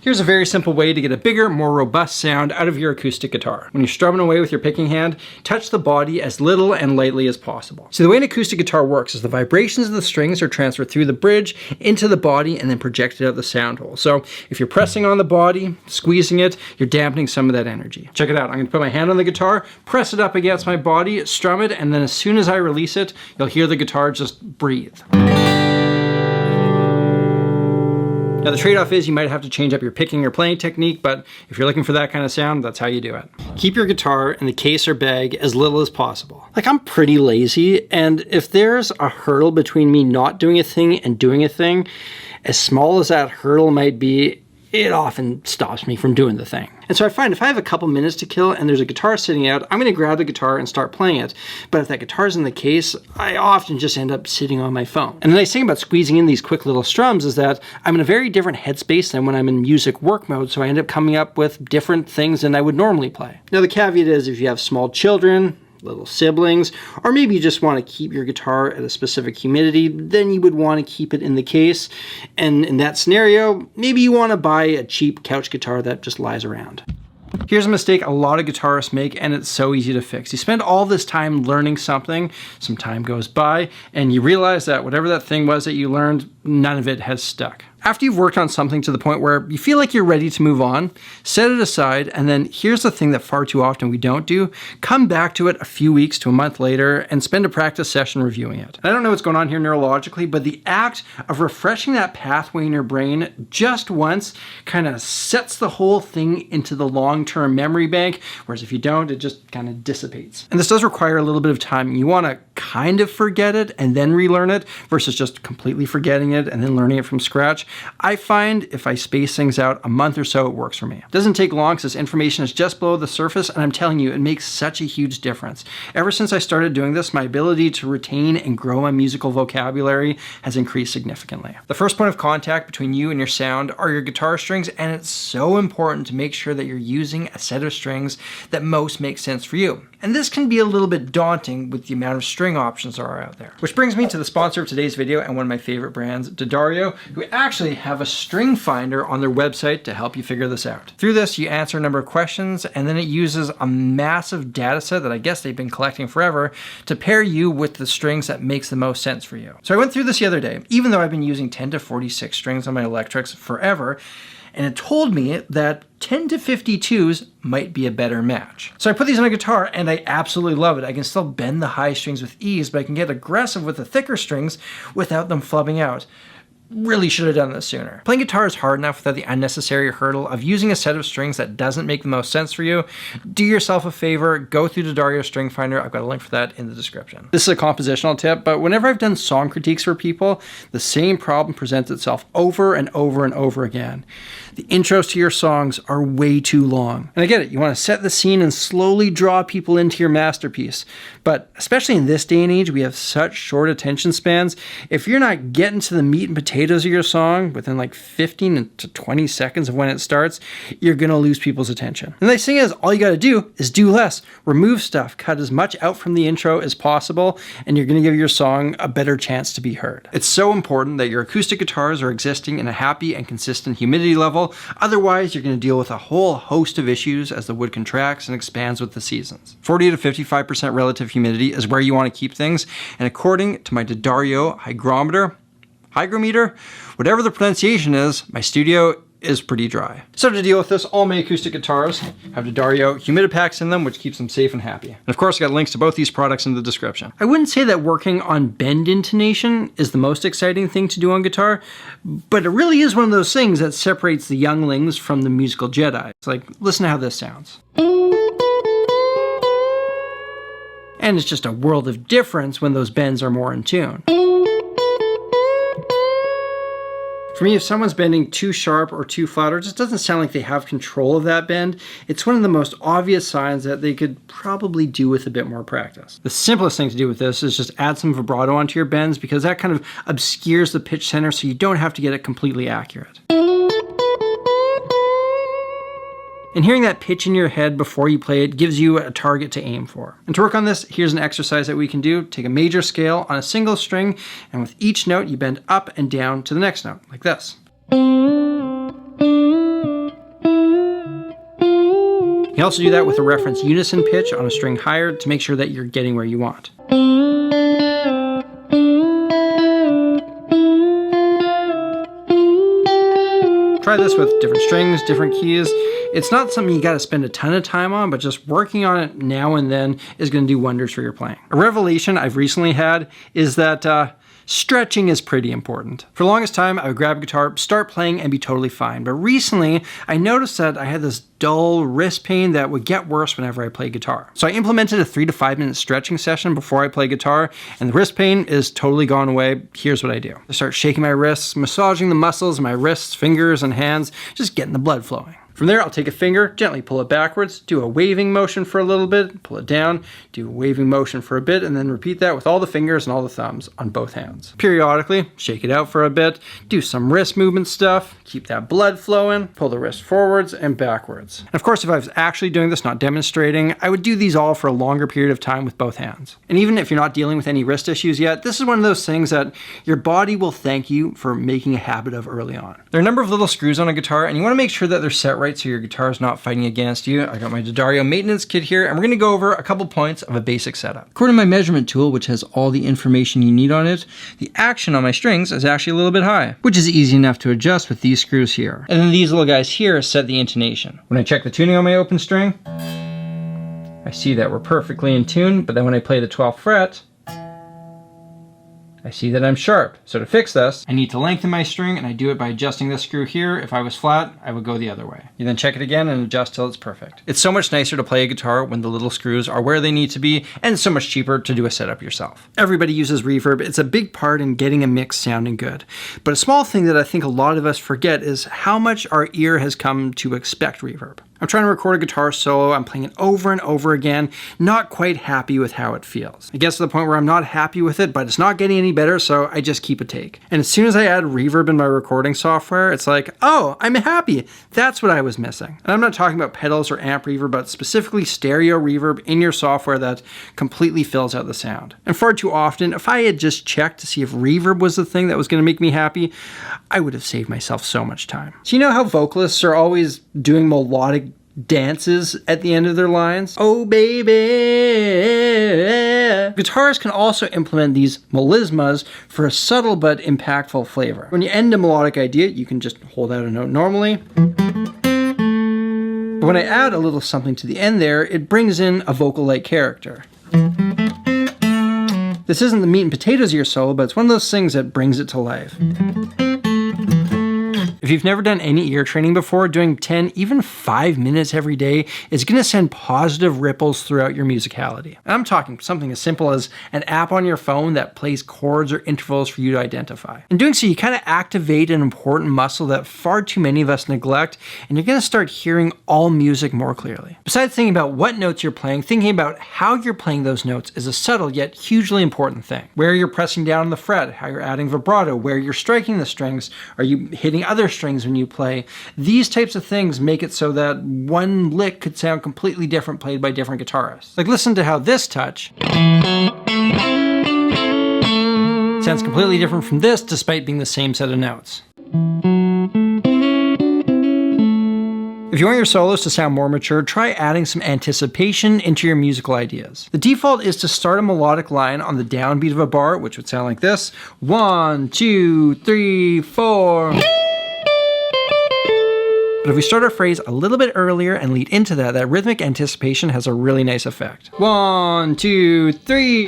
Here's a very simple way to get a bigger, more robust sound out of your acoustic guitar. When you're strumming away with your picking hand, touch the body as little and lightly as possible. So the way an acoustic guitar works is the vibrations of the strings are transferred through the bridge into the body and then projected out the sound hole. So if you're pressing on the body, squeezing it, you're dampening some of that energy. Check it out. I'm going to put my hand on the guitar, press it up against my body, strum it, and then as soon as I release it, you'll hear the guitar just breathe. Now the trade-off is you might have to change up your picking or playing technique, but if you're looking for that kind of sound, that's how you do it. Keep your guitar in the case or bag as little as possible. Like, I'm pretty lazy, and if there's a hurdle between me not doing a thing and doing a thing, as small as that hurdle might be, it often stops me from doing the thing. And so I find if I have a couple minutes to kill and there's a guitar sitting out, I'm going to grab the guitar and start playing it. But if that guitar's in the case, I often just end up sitting on my phone. And the nice thing about squeezing in these quick little strums is that I'm in a very different headspace than when I'm in music work mode, so I end up coming up with different things than I would normally play. Now the caveat is if you have small children, little siblings, or maybe you just want to keep your guitar at a specific humidity, then you would want to keep it in the case. And in that scenario, maybe you want to buy a cheap couch guitar that just lies around. Here's a mistake a lot of guitarists make, and it's so easy to fix. You spend all this time learning something, some time goes by, and you realize that whatever that thing was that you learned, none of it has stuck. After you've worked on something to the point where you feel like you're ready to move on, set it aside, and then here's the thing that far too often we don't do: come back to it a few weeks to a month later and spend a practice session reviewing it. And I don't know what's going on here neurologically, but the act of refreshing that pathway in your brain just once kind of sets the whole thing into the long-term memory bank, whereas if you don't, it just kind of dissipates. And this does require a little bit of time. You want to kind of forget it and then relearn it versus just completely forgetting it and then learning it from scratch. I find if I space things out a month or so, it works for me. It doesn't take long because this information is just below the surface, and I'm telling you, it makes such a huge difference. Ever since I started doing this, my ability to retain and grow my musical vocabulary has increased significantly. The first point of contact between you and your sound are your guitar strings, and it's so important to make sure that you're using a set of strings that most make sense for you. And this can be a little bit daunting with the amount of string options there are out there. Which brings me to the sponsor of today's video and one of my favorite brands, D'Addario, who actually have a string finder on their website to help you figure this out. Through this, you answer a number of questions, and then it uses a massive data set that I guess they've been collecting forever to pair you with the strings that makes the most sense for you. So I went through this the other day, even though I've been using 10 to 46 strings on my electrics forever, and it told me that 10 to 52s might be a better match. So I put these on a guitar and I absolutely love it. I can still bend the high strings with ease, but I can get aggressive with the thicker strings without them flubbing out. Really should have done this sooner. Playing guitar is hard enough without the unnecessary hurdle of using a set of strings that doesn't make the most sense for you. Do yourself a favor, go through D'Addario String Finder. I've got a link for that in the description. This is a compositional tip, but whenever I've done song critiques for people, the same problem presents itself over and over and over again. The intros to your songs are way too long. And I get it, you want to set the scene and slowly draw people into your masterpiece. But especially in this day and age, we have such short attention spans. If you're not getting to the meat and potatoes of your song within like 15 to 20 seconds of when it starts, you're going to lose people's attention. And the nice thing is, all you got to do is do less. Remove stuff, cut as much out from the intro as possible, and you're going to give your song a better chance to be heard. It's so important that your acoustic guitars are existing in a happy and consistent humidity level. Otherwise, you're going to deal with a whole host of issues as the wood contracts and expands with the seasons. 40 to 55% relative humidity is where you want to keep things, and according to my D'Addario hygrometer, whatever the pronunciation is, my studio is pretty dry. So to deal with this, all my acoustic guitars have D'Addario humidipacks in them, which keeps them safe and happy. And of course, I got links to both these products in the description. I wouldn't say that working on bend intonation is the most exciting thing to do on guitar, but it really is one of those things that separates the younglings from the musical Jedi. It's like, listen to how this sounds. And it's just a world of difference when those bends are more in tune. For me, if someone's bending too sharp or too flat, or just doesn't sound like they have control of that bend, it's one of the most obvious signs that they could probably do with a bit more practice. The simplest thing to do with this is just add some vibrato onto your bends, because that kind of obscures the pitch center so you don't have to get it completely accurate. And hearing that pitch in your head before you play it gives you a target to aim for. And to work on this, here's an exercise that we can do. Take a major scale on a single string, and with each note, you bend up and down to the next note, like this. can also do that with a reference unison pitch on a string higher to make sure that you're getting where you want. Try this with different strings, different keys. It's not something you gotta spend a ton of time on, but just working on it now and then is gonna do wonders for your playing. A revelation I've recently had is that stretching is pretty important. For the longest time, I would grab a guitar, start playing, and be totally fine. But recently, I noticed that I had this dull wrist pain that would get worse whenever I played guitar. So I implemented a 3 to 5 minute stretching session before I play guitar, and the wrist pain is totally gone away. Here's what I do. I start shaking my wrists, massaging the muscles in my wrists, fingers, and hands, just getting the blood flowing. From there, I'll take a finger, gently pull it backwards, do a waving motion for a little bit, pull it down, do a waving motion for a bit, and then repeat that with all the fingers and all the thumbs on both hands. Periodically, shake it out for a bit, do some wrist movement stuff, keep that blood flowing, pull the wrist forwards and backwards. And of course, if I was actually doing this, not demonstrating, I would do these all for a longer period of time with both hands. And even if you're not dealing with any wrist issues yet, this is one of those things that your body will thank you for making a habit of early on. There are a number of little screws on a guitar, and you want to make sure that they're set right so your guitar is not fighting against you. I got my D'Addario maintenance kit here, and we're going to go over a couple points of a basic setup. According to my measurement tool, which has all the information you need on it, the action on my strings is actually a little bit high, which is easy enough to adjust with these screws here. And then these little guys here set the intonation. When I check the tuning on my open string, I see that we're perfectly in tune, but then when I play the 12th fret, I see that I'm sharp. So to fix this, I need to lengthen my string, and I do it by adjusting this screw here. If I was flat, I would go the other way. You then check it again and adjust till it's perfect. It's so much nicer to play a guitar when the little screws are where they need to be, and it's so much cheaper to do a setup yourself. Everybody uses reverb. It's a big part in getting a mix sounding good. But a small thing that I think a lot of us forget is how much our ear has come to expect reverb. I'm trying to record a guitar solo, I'm playing it over and over again, not quite happy with how it feels. It gets to the point where I'm not happy with it, but it's not getting any better, so I just keep a take. And as soon as I add reverb in my recording software, it's like, oh, I'm happy. That's what I was missing. And I'm not talking about pedals or amp reverb, but specifically stereo reverb in your software that completely fills out the sound. And far too often, if I had just checked to see if reverb was the thing that was going to make me happy, I would have saved myself so much time. So you know how vocalists are always doing melodic dances at the end of their lines? Oh baby! Guitarists can also implement these melismas for a subtle but impactful flavor. When you end a melodic idea, you can just hold out a note normally. But when I add a little something to the end there, it brings in a vocal-like character. This isn't the meat and potatoes of your solo, but it's one of those things that brings it to life. If you've never done any ear training before, doing 10, even 5 minutes every day is going to send positive ripples throughout your musicality. And I'm talking something as simple as an app on your phone that plays chords or intervals for you to identify. In doing so, you kind of activate an important muscle that far too many of us neglect, and you're going to start hearing all music more clearly. Besides thinking about what notes you're playing, thinking about how you're playing those notes is a subtle yet hugely important thing. Where you're pressing down on the fret, how you're adding vibrato, where you're striking the strings, are you hitting other strings when you play. These types of things make it so that one lick could sound completely different played by different guitarists. Like listen to how this touch sounds completely different from this despite being the same set of notes. If you want your solos to sound more mature, try adding some anticipation into your musical ideas. The default is to start a melodic line on the downbeat of a bar, which would sound like this. 1, 2, 3, 4. But if we start our phrase a little bit earlier and lead into that rhythmic anticipation has a really nice effect. 1, 2, 3.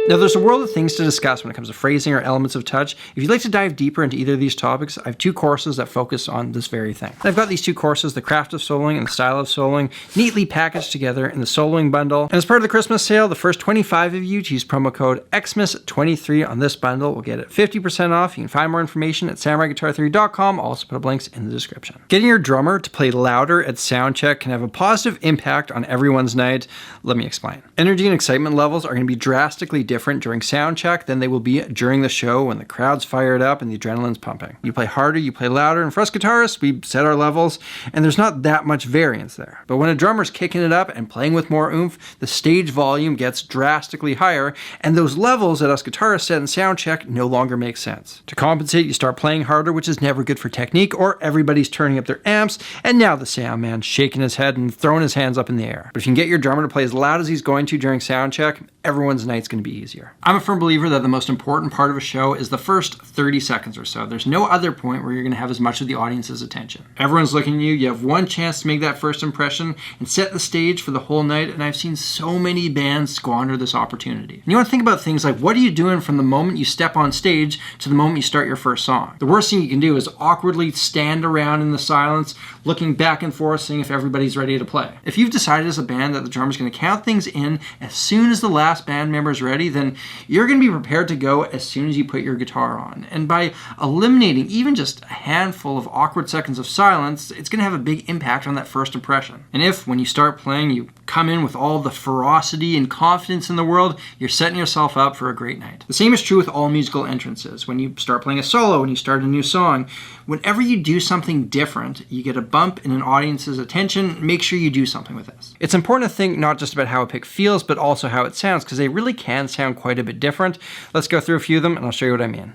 Now there's a world of things to discuss when it comes to phrasing or elements of touch. If you'd like to dive deeper into either of these topics, I have 2 courses that focus on this very thing. And I've got these 2 courses, The Craft of Soloing and The Style of Soloing, neatly packaged together in the Soloing bundle. And as part of the Christmas sale, the first 25 of you to use promo code XMIS23 on this bundle will get it 50% off. You can find more information at samuraiguitartheory.com. I'll also put up links in the description. Getting your drummer to play louder at sound check can have a positive impact on everyone's night. Let me explain. Energy and excitement levels are going to be drastically different different during sound check than they will be during the show when the crowd's fired up and the adrenaline's pumping. You play harder, you play louder, and for us guitarists, we set our levels, and there's not that much variance there. But when a drummer's kicking it up and playing with more oomph, the stage volume gets drastically higher, and those levels that us guitarists set in sound check no longer make sense. To compensate, you start playing harder, which is never good for technique, or everybody's turning up their amps, and now the sound man's shaking his head and throwing his hands up in the air. But if you can get your drummer to play as loud as he's going to during sound check, everyone's night's going to be easier. I'm a firm believer that the most important part of a show is the first 30 seconds or so. There's no other point where you're going to have as much of the audience's attention. Everyone's looking at you. You have one chance to make that first impression and set the stage for the whole night, and I've seen so many bands squander this opportunity. And you want to think about things like, what are you doing from the moment you step on stage to the moment you start your first song? The worst thing you can do is awkwardly stand around in the silence, looking back and forth, seeing if everybody's ready to play. If you've decided as a band that the drummer's going to count things in as soon as the last band member is ready, then you're going to be prepared to go as soon as you put your guitar on. And by eliminating even just a handful of awkward seconds of silence, it's going to have a big impact on that first impression. And if, when you start playing, you come in with all the ferocity and confidence in the world, you're setting yourself up for a great night. The same is true with all musical entrances. When you start playing a solo, when you start a new song, whenever you do something different, you get a bump in an audience's attention. Make sure you do something with this. It's important to think not just about how a pick feels, but also how it sounds, because they really can sound quite a bit different. Let's go through a few of them, and I'll show you what I mean.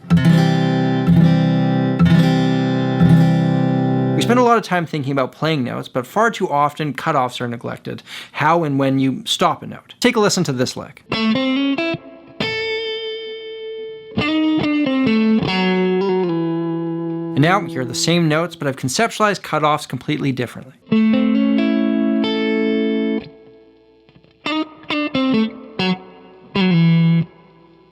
We spend a lot of time thinking about playing notes, but far too often cutoffs are neglected. How and when you stop a note. Take a listen to this lick. And now here are the same notes, but I've conceptualized cutoffs completely differently.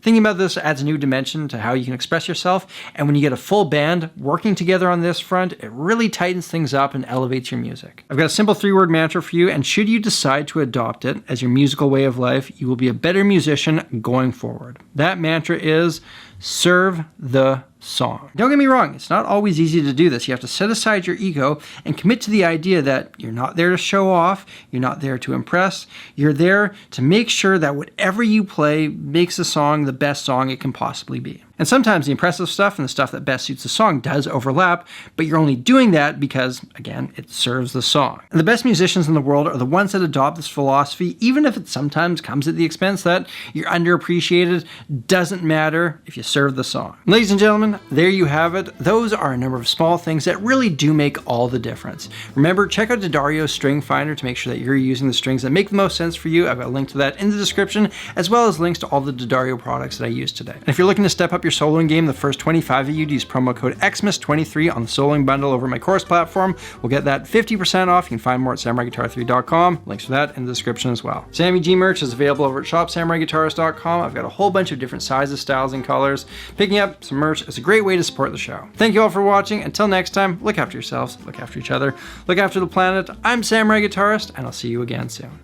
Thinking about this adds a new dimension to how you can express yourself, and when you get a full band working together on this front, it really tightens things up and elevates your music. I've got a simple 3-word mantra for you, and should you decide to adopt it as your musical way of life, you will be a better musician going forward. That mantra is, serve the song. Don't get me wrong, it's not always easy to do this. You have to set aside your ego and commit to the idea that you're not there to show off, you're not there to impress, you're there to make sure that whatever you play makes the song the best song it can possibly be. And sometimes the impressive stuff and the stuff that best suits the song does overlap, but you're only doing that because, again, it serves the song. And the best musicians in the world are the ones that adopt this philosophy, even if it sometimes comes at the expense that you're underappreciated. Doesn't matter if you serve the song. Ladies and gentlemen, there you have it. Those are a number of small things that really do make all the difference. Remember, check out D'Addario's String Finder to make sure that you're using the strings that make the most sense for you. I've got a link to that in the description, as well as links to all the D'Addario products that I use today. And if you're looking to step up your soloing game, the first 25 of you use promo code XMIS23 on the soloing bundle over my course platform. We'll get that 50% off. You can find more at SamuraiGuitar3.com. Links for that in the description as well. Sammy G merch is available over at shopsamuraiguitarist.com. I've got a whole bunch of different sizes, styles, and colors. Picking up some merch is a great way to support the show. Thank you all for watching. Until next time, look after yourselves, look after each other, look after the planet. I'm Samurai Guitarist, and I'll see you again soon.